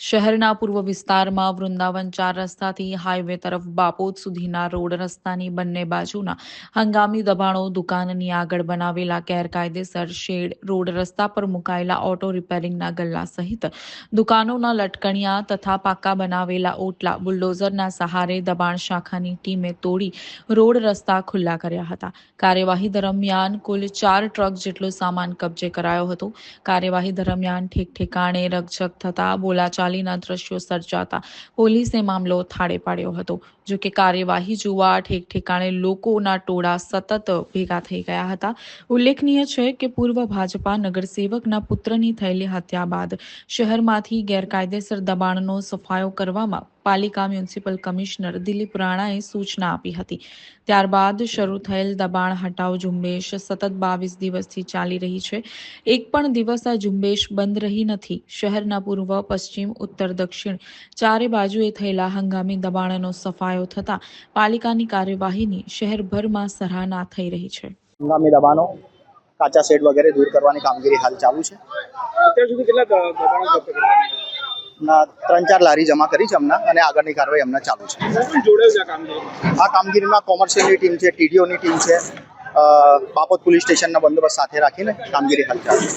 શહેરના પૂર્વ વિસ્તારમાં વૃંદાવન 4 રસ્તાથી હાઈવે તરફ બાપોદ સુધીના રોડ રસ્તાની બંને બાજુના હંગામી દબાણો, દુકાનની આગળ બનાવેલા ગેરકાયદેસર શેડ, રોડ રસ્તા પર મુકાયેલા ઓટો રિપેરિંગના ગલ્લા સહિત દુકાનોના લટકણિયા તથા પાકા બનાવેલા ઓટલા બુલડોઝરના સહારે દબાણ શાખાની ટીમે તોડી રોડ રસ્તા ખુલ્લા કર્યા હતા. કાર્યવાહી દરમિયાન કુલ 4 ટ્રક જેટલો સામાન કબજે કરાયો હતો. કાર્યવાહી દરમિયાન ઠેકઠેકાણે રકઝક થતા બોલાચાલીના દ્રશ્યો સર્જાતા પોલીસે મામલો થાળે પાડ્યો હતો. જો કે કાર્યવાહી જોવા ઠેકઠેકાણે લોકોના ટોળા સતત ભેગા થઈ ગયા હતા. ઉલ્લેખનીય છે કે પૂર્વ ભાજપા નગરસેવકના પુત્રની થયેલી હત્યા બાદ શહેરમાંથી ગેરકાયદેસર દબાણનો સફાયો કરવામાં પાલિકા મ્યુનિસિપલ કમિશનર દિલીપ રાણાએ સૂચના આપી હતી. ત્યારબાદ શરૂ થયેલ દબાણ હટાવ ઝુંબેશ સતત 22 દિવસથી ચાલી રહી છે. એક પણ દિવસ આ ઝુંબેશ બંધ રહી નથી. શહેરના પૂર્વ, પશ્ચિમ, ઉત્તર, દક્ષિણ ચારે બાજુએ થયેલા હંગામી દબાણનો સફાયો થતા પાલિકાની કાર્યવાહીની શહેરભરમાં સરાહના થઈ રહી છે. હંગામી દબાણો, કાચા શેડ વગેરે દૂર કરવાની કામગીરી હાલ ચાલુ છે. અત્યાર સુધી કેટલા દબાણો જપ્ત કરવામાં 3-4 લારી જમા કરી છે હમણાં, અને આગળની કાર્યવાહી હમણાં ચાલુ છે. આવ્યા? જોડાયું છે આ કામગીરીમાં? આ કામગીરીમાં કોમર્શિયલની ટીમ છે, ટીડીઓની ટીમ છે, બાપોદ પોલીસ સ્ટેશનના બંદોબસ્ત સાથે રાખીને કામગીરી હાલ ચાલુ છે.